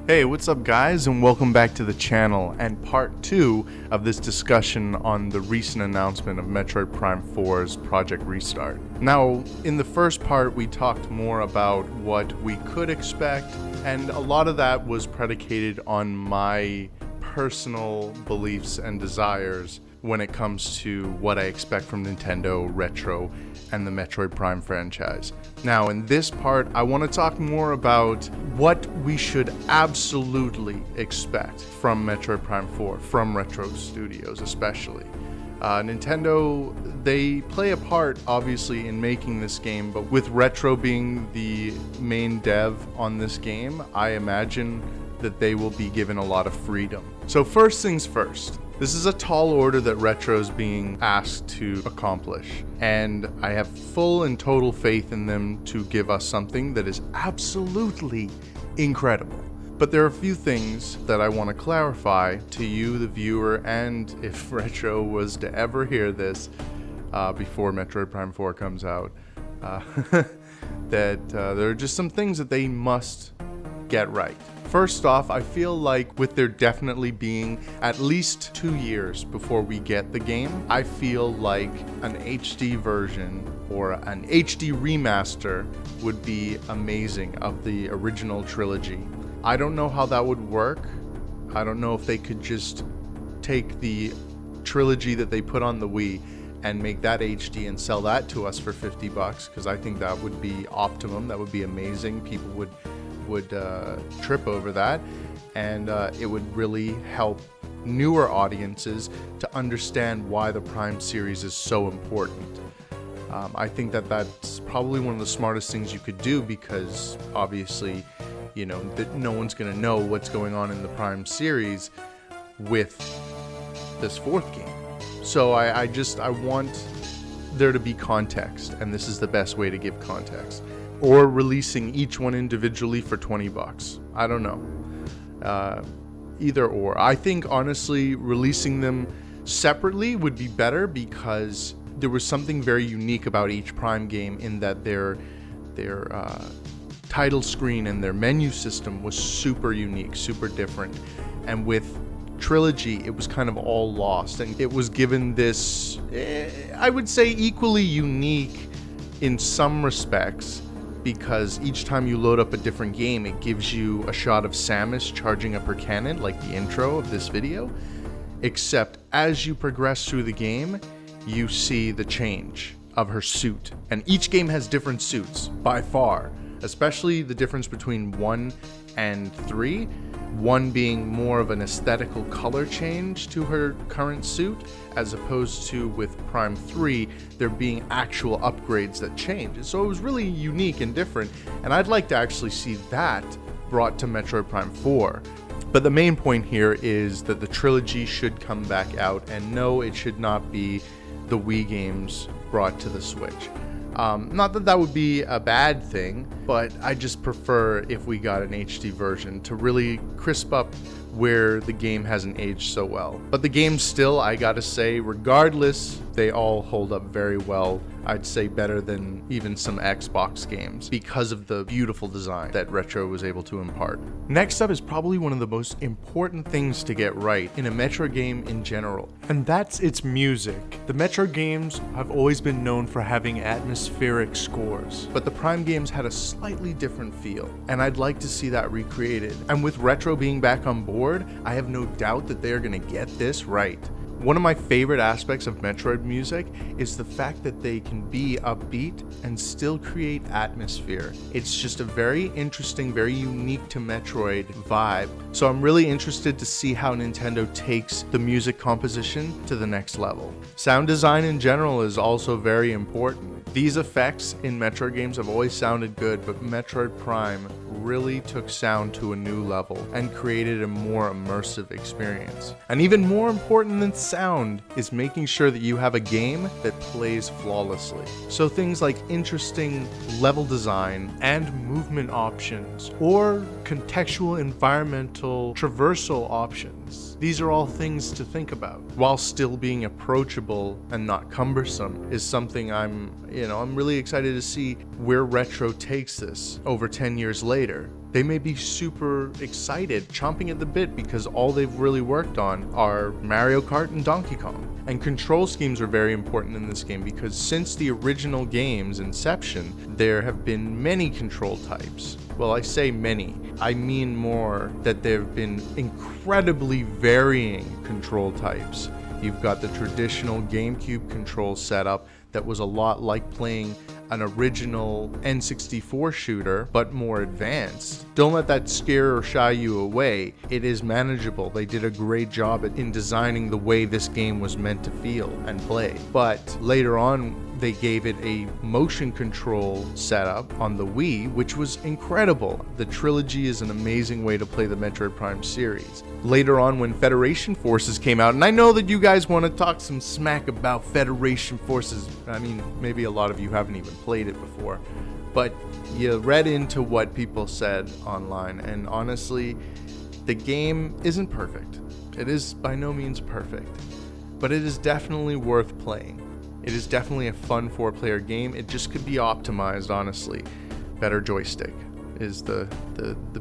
Hey, what's up guys, and welcome back to the channel and part 2 of this discussion on the recent announcement of Metroid Prime 4's Project Restart. Now, in the first part we talked more about what we could expect, and a lot of that was predicated on my personal beliefs and desires when it comes to what I expect from Nintendo, Retro, and the Metroid Prime franchise. Now, in this part, I want to talk more about what we should absolutely expect from Metroid Prime 4, from Retro Studios especially. Nintendo, they play a part, obviously, in making this game, but with Retro being the main dev on this game, I imagine that they will be given a lot of freedom. So first things first. This is a tall order that Retro is being asked to accomplish, and I have full and total faith in them to give us something that is absolutely incredible. But there are a few things that I want to clarify to you, the viewer, and if Retro was to ever hear this before Metroid Prime 4 comes out, that there are just some things that they must get right. First off, I feel like with there definitely being at least 2 years before we get the game, I feel like an HD version or an HD remaster would be amazing of the original trilogy. I don't know how that would work. I don't know if they could just take the trilogy that they put on the Wii and make that HD and sell that to us for $50, because I think that would be optimum. That would be amazing. People would trip over that, and it would really help newer audiences to understand why the Prime series is so important. I think that that's probably one of the smartest things you could do, because obviously, you know, that no one's going to know what's going on in the Prime series with this fourth game. So I want there to be context, and this is the best way to give context. Or releasing each one individually for $20. I don't know. Either or. I think honestly releasing them separately would be better, because there was something very unique about each Prime game in that their title screen and their menu system was super unique, super different. And with Trilogy, it was kind of all lost, and it was given this, I would say, equally unique in some respects, because each time you load up a different game, it gives you a shot of Samus charging up her cannon, like the intro of this video, except as you progress through the game, you see the change of her suit. And each game has different suits, by far, especially the difference between 1 and 3. 1 being more of an aesthetical color change to her current suit, as opposed to with Prime 3, there being actual upgrades that change. So it was really unique and different, and I'd like to actually see that brought to Metroid Prime 4. But the main point here is that the trilogy should come back out, and no, it should not be the Wii games brought to the Switch. Not that that would be a bad thing, but I just prefer if we got an HD version to really crisp up where the game hasn't aged so well. But the games still, I gotta say, regardless, they all hold up very well. I'd say better than even some Xbox games, because of the beautiful design that Retro was able to impart. Next up is probably one of the most important things to get right in a Metroid game in general, and that's its music. The Metroid games have always been known for having atmospheric scores, but the Prime games had a slightly different feel, and I'd like to see that recreated. And with Retro being back on board, I have no doubt that they are going to get this right. One of my favorite aspects of Metroid music is the fact that they can be upbeat and still create atmosphere. It's just a very interesting, very unique to Metroid vibe. So I'm really interested to see how Nintendo takes the music composition to the next level. Sound design in general is also very important. These effects in Metroid games have always sounded good, but Metroid Prime really took sound to a new level and created a more immersive experience. And even more important than sound is making sure that you have a game that plays flawlessly. So things like interesting level design and movement options, or contextual environmental traversal options. These are all things to think about, while still being approachable and not cumbersome, is something I'm really excited to see where Retro takes this over 10 years later. they may be super excited, chomping at the bit, because all they've really worked on are Mario Kart and Donkey Kong. And control schemes are very important in this game because since the original game's inception, there have been many control types. Well, I say many. I mean more that there have been incredibly varying control types. You've got the traditional GameCube control setup that was a lot like playing an original N64 shooter, but more advanced. Don't let that scare or shy you away. It is manageable. They did a great job in designing the way this game was meant to feel and play. But later on, they gave it a motion control setup on the Wii, which was incredible. The trilogy is an amazing way to play the Metroid Prime series. Later on, when Federation Forces came out, and I know that you guys want to talk some smack about Federation Forces. I mean, maybe a lot of you haven't even played it before, but you read into what people said online, and honestly, the game isn't perfect. It is by no means perfect, but it is definitely worth playing. It is definitely a fun 4-player game. It just could be optimized, honestly. Better joystick is the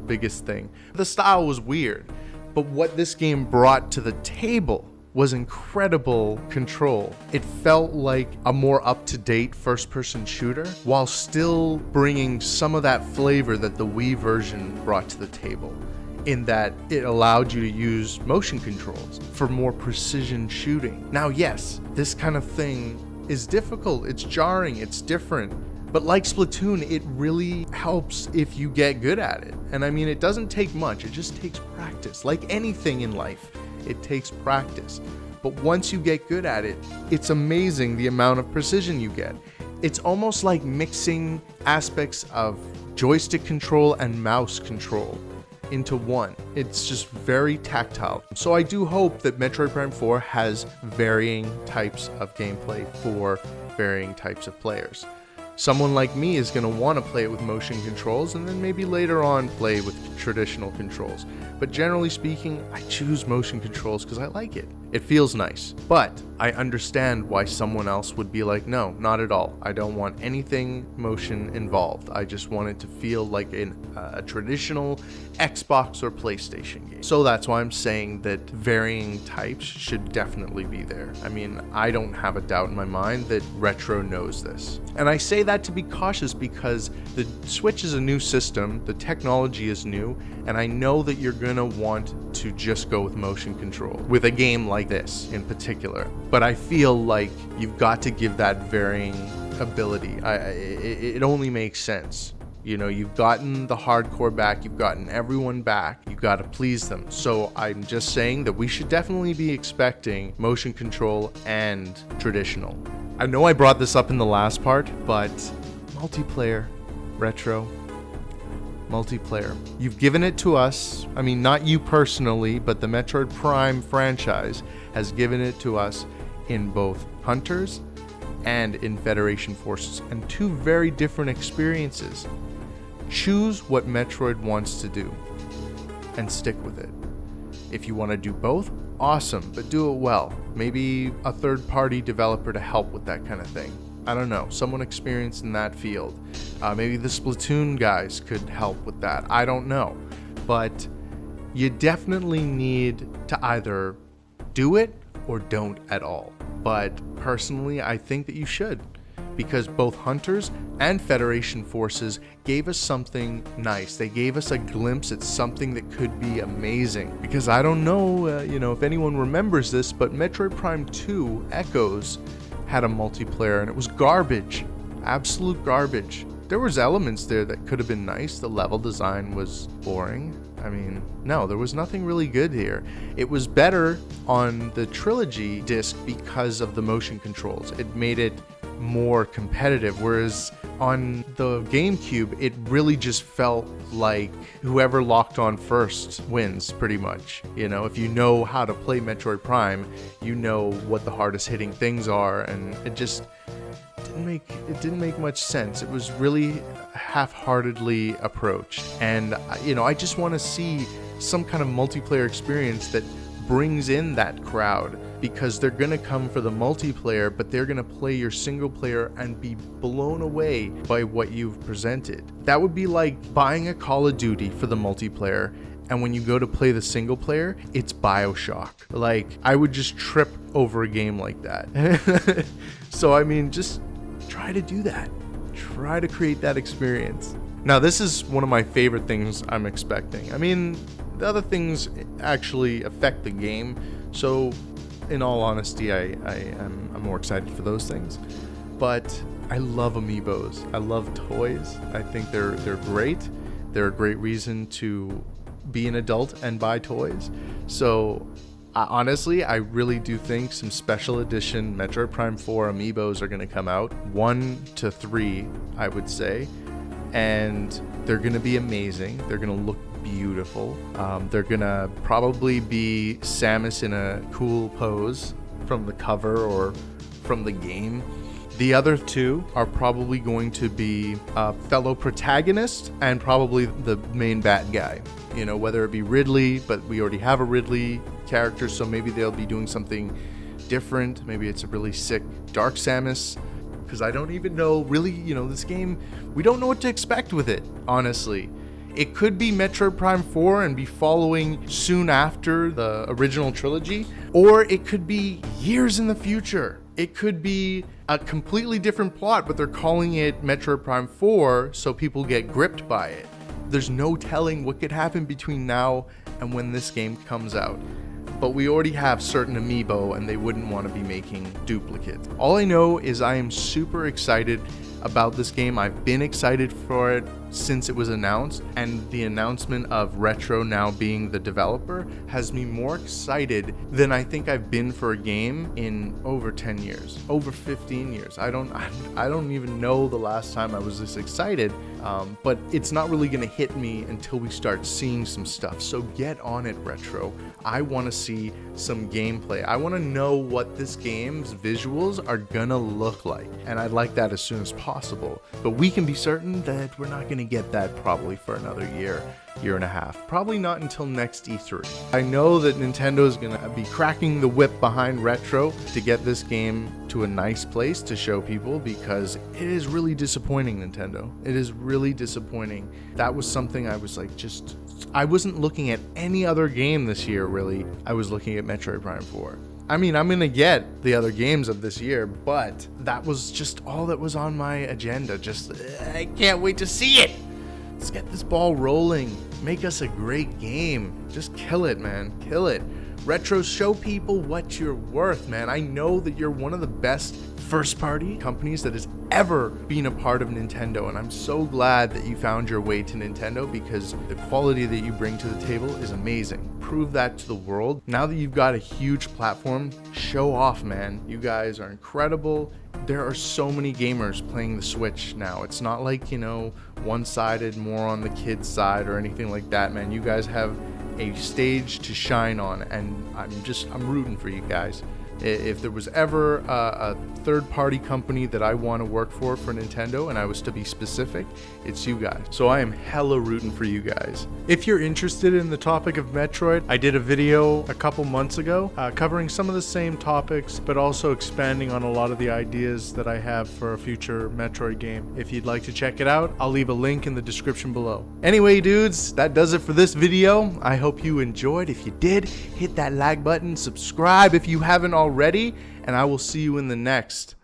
biggest thing. The style was weird, but what this game brought to the table was incredible control. It felt like a more up-to-date first-person shooter while still bringing some of that flavor that the Wii version brought to the table, in that it allowed you to use motion controls for more precision shooting. Now, yes, this kind of thing is difficult, it's jarring, it's different, but like Splatoon, it really helps if you get good at it. And I mean, it doesn't take much, it just takes practice. Like anything in life, it takes practice. But once you get good at it, it's amazing the amount of precision you get. It's almost like mixing aspects of joystick control and mouse control into one. It's just very tactile. So I do hope that Metroid Prime 4 has varying types of gameplay for varying types of players. Someone like me is going to want to play it with motion controls and then maybe later on play with traditional controls. But generally speaking, I choose motion controls because I like it. It feels nice. But I understand why someone else would be like, no, not at all. I don't want anything motion involved. I just want it to feel like a traditional Xbox or PlayStation game. So that's why I'm saying that varying types should definitely be there. I mean, I don't have a doubt in my mind that Retro knows this. And I say that to be cautious because the Switch is a new system, the technology is new, and I know that you're gonna want to just go with motion control with a game like this in particular. But I feel like you've got to give that varying ability. It only makes sense. You know, you've gotten the hardcore back, you've gotten everyone back, you've got to please them. So I'm just saying that we should definitely be expecting motion control and traditional. I know I brought this up in the last part, but multiplayer, Retro, multiplayer. You've given it to us. I mean, not you personally, but the Metroid Prime franchise has given it to us in both Hunters and in Federation Forces, and two very different experiences. Choose what Metroid wants to do and stick with it. If you want to do both, awesome, but do it well. Maybe a third-party developer to help with that kind of thing. I don't know, someone experienced in that field. Maybe the Splatoon guys could help with that. I don't know. But you definitely need to either do it or don't at all. But personally, I think that you should, because both Hunters and Federation Forces gave us something nice. They gave us a glimpse at something that could be amazing. Because I don't know, if anyone remembers this, but Metroid Prime 2 Echoes had a multiplayer and it was garbage, absolute garbage. There was elements there that could have been nice. The level design was boring. I mean, no, there was nothing really good here. It was better on the trilogy disc because of the motion controls. It made it more competitive, whereas on the GameCube, it really just felt like whoever locked on first wins, pretty much. You know, if you know how to play Metroid Prime, you know what the hardest hitting things are, and it just didn't make much sense. It was really half-heartedly approached, and I just want to see some kind of multiplayer experience that brings in that crowd because they're gonna come for the multiplayer, but they're gonna play your single player and be blown away by what you've presented. That would be like buying a Call of Duty for the multiplayer, and when you go to play the single player, it's BioShock. Like, I would just trip over a game like that. So I mean, just try to do that. Try to create that experience. Now, this is one of my favorite things I'm expecting. I mean, the other things actually affect the game, so in all honesty, I'm more excited for those things. But I love amiibos. I love toys. I think they're great. They're a great reason to be an adult and buy toys. So honestly, I really do think some special edition Metroid Prime 4 amiibos are going to come out. 1 to 3, I would say. And they're going to be amazing. They're going to look beautiful. They're going to probably be Samus in a cool pose from the cover or from the game. The other two are probably going to be a fellow protagonist and probably the main bad guy. You know, whether it be Ridley, but we already have a Ridley character, so maybe they'll be doing something different. Maybe it's a really sick Dark Samus, because I don't even know really, you know, this game, we don't know what to expect with it, honestly. It could be Metroid Prime 4 and be following soon after the original trilogy, or it could be years in the future. It could be a completely different plot, but they're calling it Metroid Prime 4 so people get gripped by it. There's no telling what could happen between now and when this game comes out. But we already have certain amiibo and they wouldn't want to be making duplicates. All I know is I am super excited about this game. I've been excited for it since it was announced, and the announcement of Retro now being the developer has me more excited than I think I've been for a game in over 10 years, over 15 years. I don't even know the last time I was this excited, but it's not really gonna hit me until we start seeing some stuff. So get on it, Retro. I want to see some gameplay. I want to know what this game's visuals are gonna look like, and I'd like that as soon as possible. But we can be certain that we're not gonna get that probably for another year and a half. Probably not until next E3. I know that Nintendo is going to be cracking the whip behind Retro to get this game to a nice place to show people, because it is really disappointing, Nintendo. It is really disappointing. That was something I was like, I wasn't looking at any other game this year, really. I was looking at Metroid Prime 4. I mean, I'm going to get the other games of this year, but that was just all that was on my agenda. I can't wait to see it. Let's get this ball rolling. Make us a great game. Just kill it, man. Kill it. Retro, show people what you're worth, man. I know that you're one of the best first-party companies that has ever been a part of Nintendo, and I'm so glad that you found your way to Nintendo, because the quality that you bring to the table is amazing. Prove that to the world. Now that you've got a huge platform, show off, man. You guys are incredible. There are so many gamers playing the Switch now. It's not like, you know, one-sided, more on the kids' side or anything like that, man. You guys have a stage to shine on, and I'm rooting for you guys. If there was ever a third-party company that I want to work for Nintendo, and I was to be specific, it's you guys. So I am hella rooting for you guys. If you're interested in the topic of Metroid, I did a video a couple months ago covering some of the same topics, but also expanding on a lot of the ideas that I have for a future Metroid game. If you'd like to check it out, I'll leave a link in the description below. Anyway, dudes, that does it for this video. I hope you enjoyed. If you did, hit that like button, subscribe if you haven't already, and I will see you in the next.